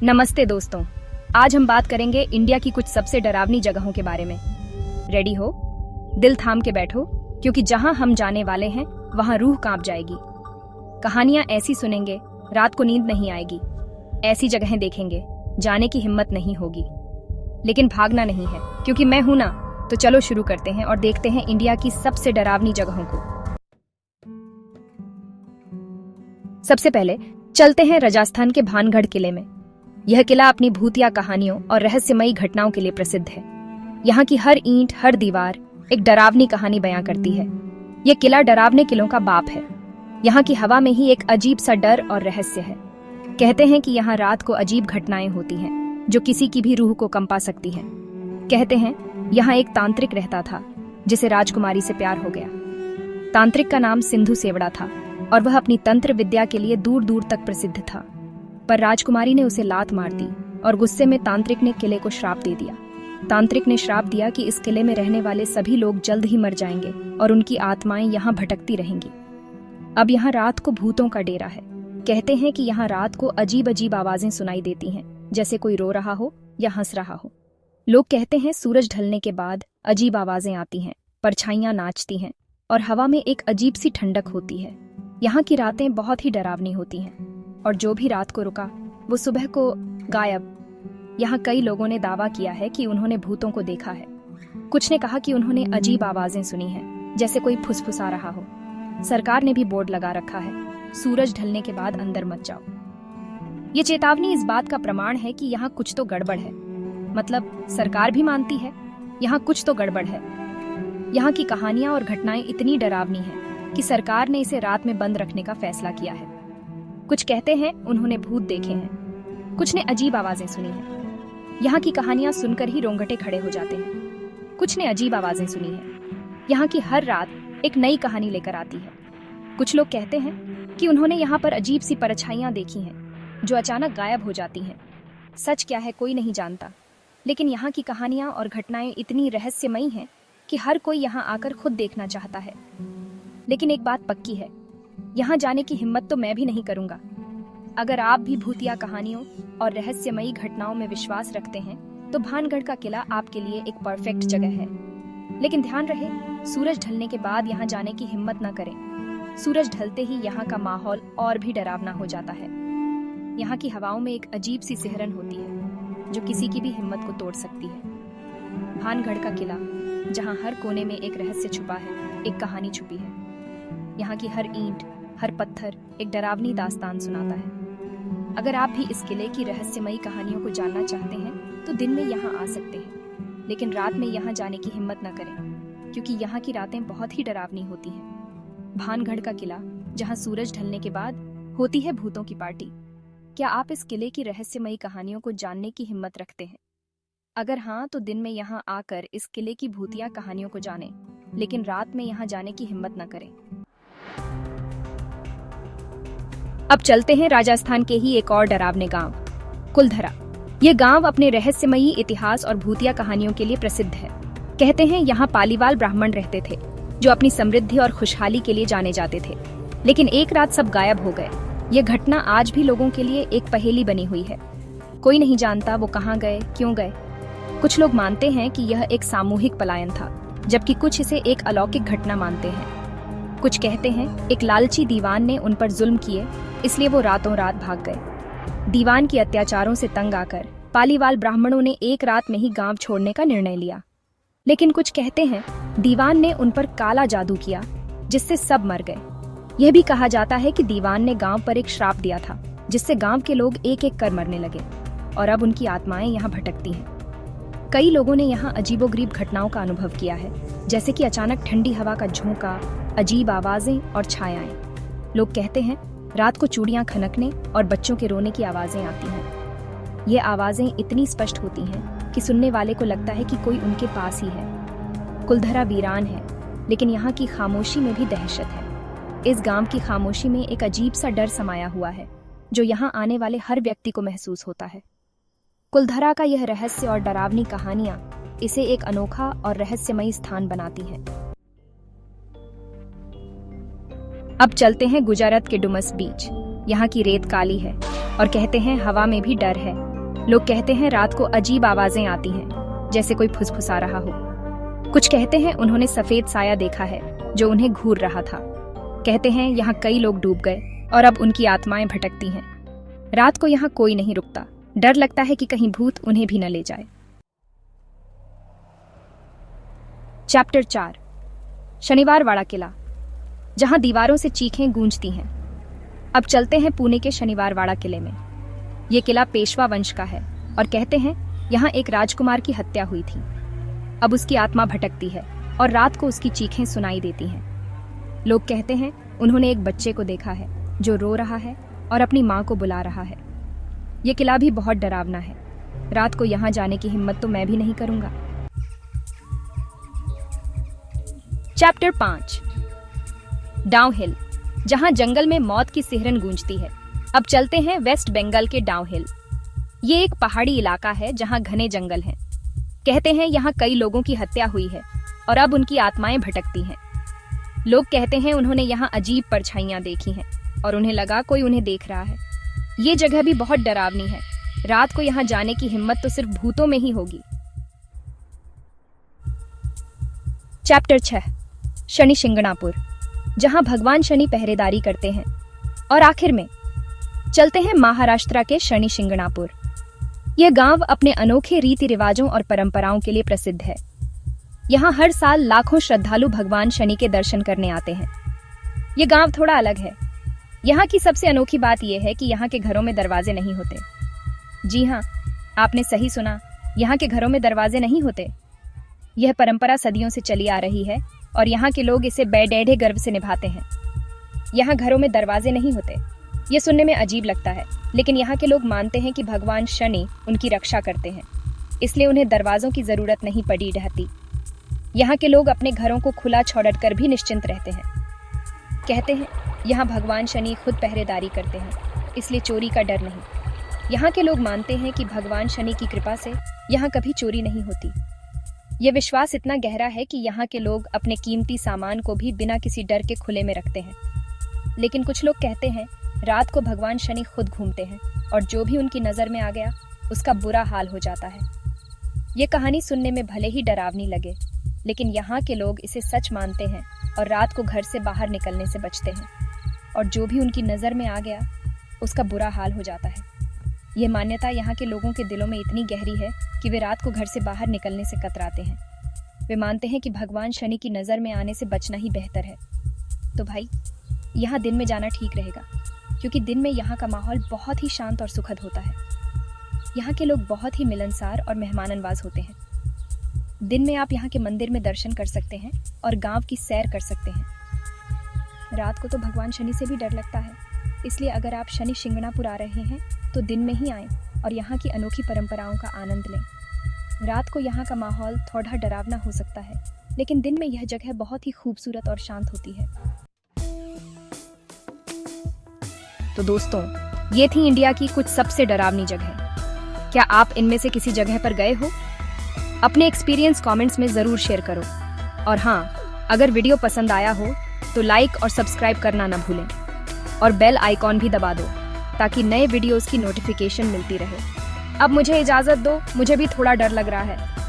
नमस्ते दोस्तों, आज हम बात करेंगे इंडिया की कुछ सबसे डरावनी जगहों के बारे में। रेडी हो? दिल थाम के बैठो, क्योंकि जहां हम जाने वाले हैं वहां रूह कांप जाएगी। कहानियां ऐसी सुनेंगे, रात को नींद नहीं आएगी। ऐसी जगहें देखेंगे, जाने की हिम्मत नहीं होगी। लेकिन भागना नहीं है, क्योंकि मैं हूं ना। तो चलो शुरू करते हैं और देखते हैं इंडिया की सबसे डरावनी जगहों को। सबसे पहले चलते हैं राजस्थान के भानगढ़ किले में। यह किला अपनी भूतिया कहानियों और रहस्यमयी घटनाओं के लिए प्रसिद्ध है। यहाँ की हर ईंट, हर दीवार एक डरावनी कहानी बयां करती है। यह किला डरावने किलों का बाप है। यहाँ की हवा में ही एक अजीब सा डर और रहस्य है। कहते हैं कि यहाँ रात को अजीब घटनाएं होती हैं, जो किसी की भी रूह को कंपा सकती हैं। कहते हैं यहाँ एक तांत्रिक रहता था, जिसे राजकुमारी से प्यार हो गया। तांत्रिक का नाम सिंधु सेवड़ा था और वह अपनी तंत्र विद्या के लिए दूर दूर तक प्रसिद्ध था। पर राजकुमारी ने उसे लात मार दी और गुस्से में तांत्रिक ने किले को श्राप दे दिया। तांत्रिक ने श्राप दिया कि इस किले में रहने वाले सभी लोग जल्द ही मर जाएंगे और उनकी आत्माएं यहाँ भटकती रहेंगी। अब यहाँ रात को भूतों का डेरा है। कहते हैं कि यहाँ रात को अजीब अजीब आवाजें सुनाई देती हैं, जैसे कोई रो रहा हो या हंस रहा हो। लोग कहते हैं सूरज ढलने के बाद अजीब आवाजें आती हैं, परछाइयां नाचती हैं और हवा में एक अजीब सी ठंडक होती है। यहाँ की रातें बहुत ही डरावनी होती हैं और जो भी रात को रुका वो सुबह को गायब। यहाँ कई लोगों ने दावा किया है कि उन्होंने भूतों को देखा है। कुछ ने कहा कि उन्होंने अजीब आवाजें सुनी हैं, जैसे कोई फुसफुसा रहा हो। सरकार ने भी बोर्ड लगा रखा है, सूरज ढलने के बाद अंदर मत जाओ। ये चेतावनी इस बात का प्रमाण है कि यहाँ कुछ तो गड़बड़ है। मतलब सरकार भी मानती है यहाँ कुछ तो गड़बड़ है। यहाँ की कहानियां और घटनाएं इतनी डरावनी हैं कि सरकार ने इसे रात में बंद रखने का फैसला किया है। कुछ कहते हैं उन्होंने भूत देखे हैं, कुछ ने अजीब आवाजें सुनी हैं। यहाँ की कहानियां सुनकर ही रोंगटे खड़े हो जाते हैं। कुछ ने अजीब आवाजें सुनी हैं। यहाँ की हर रात एक नई कहानी लेकर आती है। कुछ लोग कहते हैं कि उन्होंने यहाँ पर अजीब सी परछाइयां देखी हैं, जो अचानक गायब हो जाती हैं। सच क्या है कोई नहीं जानता, लेकिन यहाँ की कहानियां और घटनाएं इतनी रहस्यमयी हैं कि हर कोई यहाँ आकर खुद देखना चाहता है। लेकिन एक बात पक्की है, यहाँ जाने की हिम्मत तो मैं भी नहीं करूंगा। अगर आप भी भूतिया कहानियों और रहस्यमयी घटनाओं में विश्वास रखते हैं, तो भानगढ़ का किला आपके लिए एक परफेक्ट जगह है। लेकिन ध्यान रहे, सूरज ढलने के बाद यहाँ जाने की हिम्मत न करें। सूरज ढलते ही यहाँ का माहौल और भी डरावना हो जाता है। यहाँ की हवाओं में एक अजीब सी सिहरन होती है, जो किसी की भी हिम्मत को तोड़ सकती है। भानगढ़ का किला, जहाँ हर कोने में एक रहस्य छुपा है, एक कहानी छुपी है। यहाँ की हर ईंट, हर पत्थर एक डरावनी दास्तान सुनाता है। अगर आप भी इस किले की रहस्यमयी कहानियों को जानना चाहते हैं, तो दिन में यहाँ आ सकते हैं, लेकिन रात में यहाँ जाने की हिम्मत न करें, क्योंकि यहाँ की रातें बहुत ही डरावनी होती हैं। भानगढ़ का किला, जहाँ सूरज ढलने के बाद होती है भूतों की पार्टी। क्या आप इस किले की रहस्यमयी कहानियों को जानने की हिम्मत रखते हैं? अगर हाँ, तो दिन में यहाँ आकर इस किले की भूतिया कहानियों को जानें, लेकिन रात में यहाँ जाने की हिम्मत न करें। अब चलते हैं राजस्थान के ही एक और डरावने गांव, कुलधरा। ये गांव अपने रहस्यमयी इतिहास और भूतिया कहानियों के लिए प्रसिद्ध है। कहते हैं यहाँ पालीवाल ब्राह्मण रहते थे, जो अपनी समृद्धि और खुशहाली के लिए जाने जाते थे। लेकिन एक रात सब गायब हो गए। ये घटना आज भी लोगों के लिए एक पहेली बनी हुई है। कोई नहीं जानता वो कहाँ गए, क्यों गए। कुछ लोग मानते हैं कि यह एक सामूहिक पलायन था, जबकि कुछ इसे एक अलौकिक घटना मानते हैं। कुछ कहते हैं एक लालची दीवान ने उन पर जुल्म किए, इसलिए वो रातों रात भाग गए। दीवान के अत्याचारों से तंग आकर पालीवाल ब्राह्मणों ने एक रात में ही गांव छोड़ने का निर्णय लिया। लेकिन कुछ कहते हैं दीवान ने उन पर काला जादू किया, जिससे सब मर गए। यह भी कहा जाता है कि दीवान ने गांव पर एक श्राप दिया था, जिससे गांव के लोग एक एक कर मरने लगे और अब उनकी आत्माएं यहाँ भटकती हैं। कई लोगों ने यहाँ अजीबोगरीब घटनाओं का अनुभव किया है, जैसे कि अचानक ठंडी हवा का झोंका, अजीब आवाजें और छायाएं। लोग कहते हैं रात को चूड़ियां खनकने और बच्चों के रोने की आवाजें आती हैं। ये आवाजें इतनी स्पष्ट होती हैं कि सुनने वाले को लगता है कि कोई उनके पास ही है। कुलधरा वीरान है, लेकिन यहाँ की खामोशी में भी दहशत है। इस गांव की खामोशी में एक अजीब सा डर समाया हुआ है, जो यहाँ आने वाले हर व्यक्ति को महसूस होता है। कुलधरा का यह रहस्य और डरावनी कहानियां इसे एक अनोखा और रहस्यमयी स्थान बनाती हैं। अब चलते हैं गुजरात के डुमस बीच। यहाँ की रेत काली है और कहते हैं हवा में भी डर है। लोग कहते हैं रात को अजीब आवाजें आती हैं, जैसे कोई फुसफुसा रहा हो। कुछ कहते हैं उन्होंने सफेद साया देखा है जो उन्हें घूर रहा था। कहते हैं यहाँ कई लोग डूब गए और अब उनकी आत्माएं भटकती हैं। रात को यहाँ कोई नहीं रुकता, डर लगता है कि कहीं भूत उन्हें भी न ले जाए। चैप्टर 4 शनिवार वाड़ा किला, जहां दीवारों से चीखें गूंजती हैं। अब चलते हैं पुणे के शनिवार वाड़ा किले में। ये किला पेशवा वंश का है और कहते हैं यहाँ एक राजकुमार की हत्या हुई थी। अब उसकी आत्मा भटकती है और रात को उसकी चीखें सुनाई देती हैं। लोग कहते हैं उन्होंने एक बच्चे को देखा है जो रो रहा है और अपनी माँ को बुला रहा है। ये किला भी बहुत डरावना है। रात को यहाँ जाने की हिम्मत तो मैं भी नहीं करूंगा। चैप्टर 5 डाउनहिल, जहां जंगल में मौत की सिहरन गूंजती है। अब चलते हैं वेस्ट बंगाल के डाउनहिल। ये एक पहाड़ी इलाका है जहां घने जंगल हैं। कहते हैं यहाँ कई लोगों की हत्या हुई है और अब उनकी आत्माएं भटकती हैं। लोग कहते हैं उन्होंने यहाँ अजीब परछाइयां देखी हैं और उन्हें लगा कोई उन्हें देख रहा है। ये जगह भी बहुत डरावनी है। रात को यहाँ जाने की हिम्मत तो सिर्फ भूतों में ही होगी। चैप्टर 6 शनि शिंगणापुर, जहां भगवान शनि पहरेदारी करते हैं। और आखिर में चलते हैं महाराष्ट्र के शनि शिंगणापुर। यह गांव अपने अनोखे रीति रिवाजों और परंपराओं के लिए प्रसिद्ध है। यहाँ हर साल लाखों श्रद्धालु भगवान शनि के दर्शन करने आते हैं। ये गांव थोड़ा अलग है। यहाँ की सबसे अनोखी बात यह है कि यहाँ के घरों में दरवाजे नहीं होते। जी हाँ, आपने सही सुना, यहाँ के घरों में दरवाजे नहीं होते। यह परंपरा सदियों से चली आ रही है और यहाँ के लोग इसे बेडेढ़े गर्व से निभाते हैं। यहाँ घरों में दरवाजे नहीं होते। ये सुनने में अजीब लगता है, लेकिन यहाँ के लोग मानते हैं कि भगवान शनि उनकी रक्षा करते हैं, इसलिए उन्हें दरवाजों की जरूरत नहीं पड़ी रहती। यहाँ के लोग अपने घरों को खुला छोड़कर भी निश्चिंत रहते हैं। कहते हैं यहाँ भगवान शनि खुद पहरेदारी करते हैं, इसलिए चोरी का डर नहीं। यहाँ के लोग मानते हैं कि भगवान शनि की कृपा से यहाँ कभी चोरी नहीं होती। यह विश्वास इतना गहरा है कि यहाँ के लोग अपने कीमती सामान को भी बिना किसी डर के खुले में रखते हैं। लेकिन कुछ लोग कहते हैं रात को भगवान शनि खुद घूमते हैं और जो भी उनकी नजर में आ गया उसका बुरा हाल हो जाता है। ये कहानी सुनने में भले ही डरावनी लगे, लेकिन यहाँ के लोग इसे सच मानते हैं और रात को घर से बाहर निकलने से बचते हैं और जो भी उनकी नजर में आ गया उसका बुरा हाल हो जाता है। यह मान्यता यहाँ के लोगों के दिलों में इतनी गहरी है कि वे रात को घर से बाहर निकलने से कतराते हैं। वे मानते हैं कि भगवान शनि की नज़र में आने से बचना ही बेहतर है। तो भाई, यहाँ दिन में जाना ठीक रहेगा, क्योंकि दिन में यहाँ का माहौल बहुत ही शांत और सुखद होता है। यहाँ के लोग बहुत ही मिलनसार और मेहमाननवाज होते हैं। दिन में आप यहाँ के मंदिर में दर्शन कर सकते हैं और गांव की सैर कर सकते हैं। रात को तो भगवान शनि से भी डर लगता है, इसलिए अगर आप शनि शिंगणापुर आ रहे हैं तो दिन में ही आएं और यहाँ की अनोखी परंपराओं का आनंद लें। रात को यहाँ का माहौल थोड़ा डरावना हो सकता है, लेकिन दिन में यह जगह बहुत ही खूबसूरत और शांत होती है। तो दोस्तों, ये थी इंडिया की कुछ सबसे डरावनी जगह। क्या आप इनमें से किसी जगह पर गए हो? अपने एक्सपीरियंस कमेंट्स में जरूर शेयर करो। और हाँ, अगर वीडियो पसंद आया हो तो लाइक और सब्सक्राइब करना ना भूलें और बेल आइकॉन भी दबा दो ताकि नए वीडियोस की नोटिफिकेशन मिलती रहे। अब मुझे इजाजत दो, मुझे भी थोड़ा डर लग रहा है।